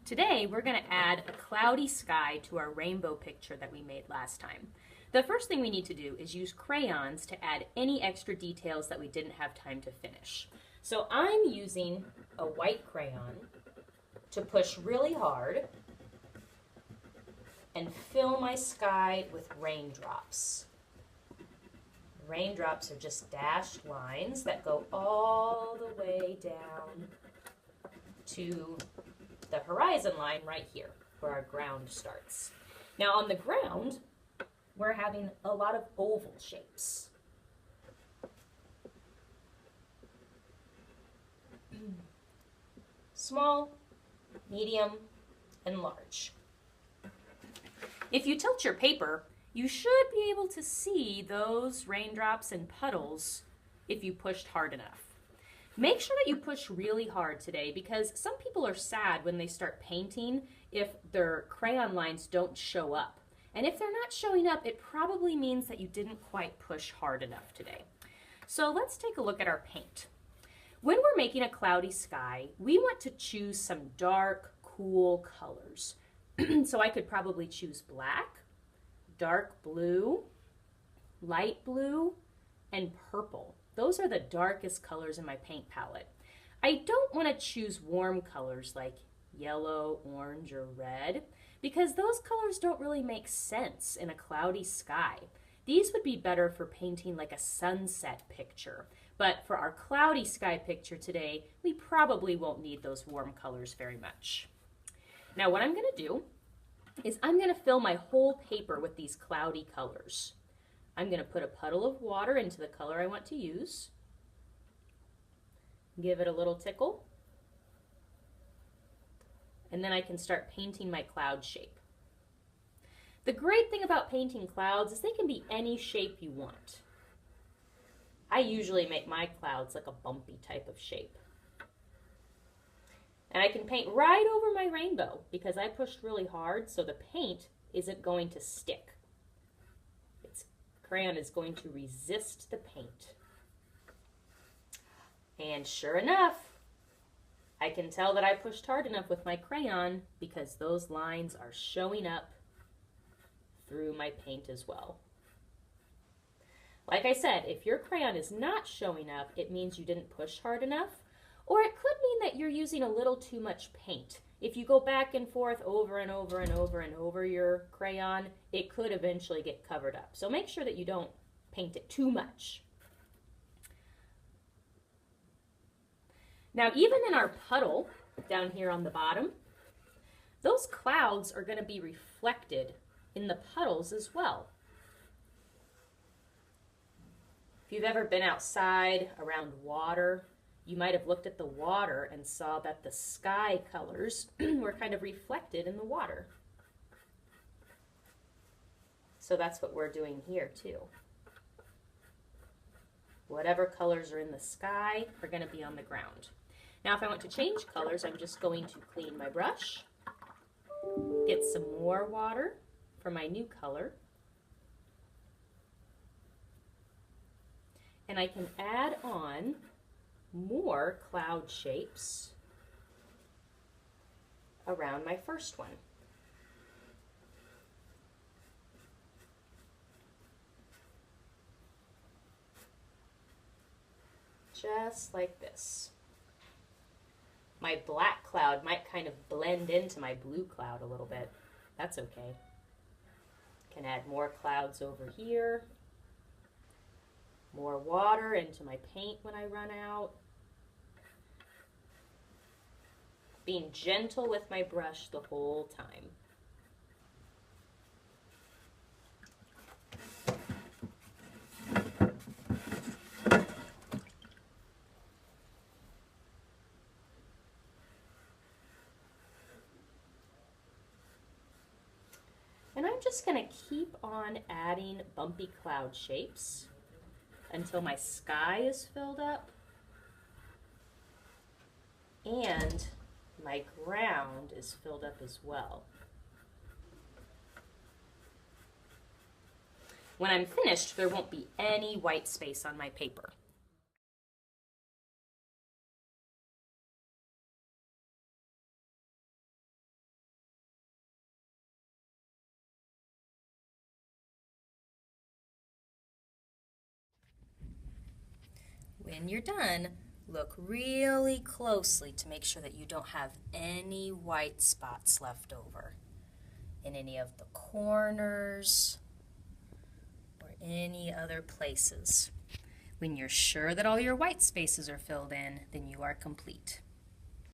Today we're going to add a cloudy sky to our rainbow picture that we made last time. The first thing we need to do is use crayons to add any extra details that we didn't have time to finish. So I'm using a white crayon to push really hard and fill my sky with raindrops. Raindrops are just dashed lines that go all the way down to the horizon line right here where our ground starts. Now on the ground, we're having a lot of oval shapes. Small, medium, and large. If you tilt your paper, you should be able to see those raindrops and puddles if you pushed hard enough. Make sure that you push really hard today because some people are sad when they start painting if their crayon lines don't show up. And if they're not showing up, it probably means that you didn't quite push hard enough today. So let's take a look at our paint. When we're making a cloudy sky, we want to choose some dark, cool colors. So I could probably choose black, dark blue, light blue, and purple. Those are the darkest colors in my paint palette. I don't want to choose warm colors like yellow, orange, or red because those colors don't really make sense in a cloudy sky. These would be better for painting like a sunset picture, but for our cloudy sky picture today, we probably won't need those warm colors very much. Now what I'm going to do is I'm going to fill my whole paper with these cloudy colors. I'm going to put a puddle of water into the color I want to use. Give it a little tickle. And then I can start painting my cloud shape. The great thing about painting clouds is they can be any shape you want. I usually make my clouds like a bumpy type of shape. And I can paint right over my rainbow because I pushed really hard so the paint isn't going to stick. Crayon is going to resist the paint. And sure enough, I can tell that I pushed hard enough with my crayon because those lines are showing up through my paint as well. Like I said, if your crayon is not showing up, it means you didn't push hard enough, or it could mean that you're using a little too much paint. If you go back and forth over and over and over and over your crayon, it could eventually get covered up. So make sure that you don't paint it too much. Now even in our puddle down here on the bottom, those clouds are going to be reflected in the puddles as well. If you've ever been outside around water, you might have looked at the water and saw that the sky colors were kind of reflected in the water. So that's what we're doing here too. Whatever colors are in the sky are going to be on the ground. Now if I want to change colors, I'm just going to clean my brush, get some more water for my new color, and I can add on more cloud shapes around my first one. Just like this. My black cloud might kind of blend into my blue cloud a little bit. That's okay. Can add more clouds over here. More water into my paint when I run out. Being gentle with my brush the whole time. And I'm just going to keep on adding bumpy cloud shapes until my sky is filled up and my ground is filled up as well. When I'm finished, there won't be any white space on my paper. when you're done, look really closely to make sure that you don't have any white spots left over in any of the corners or any other places. When you're sure that all your white spaces are filled in, then you are complete.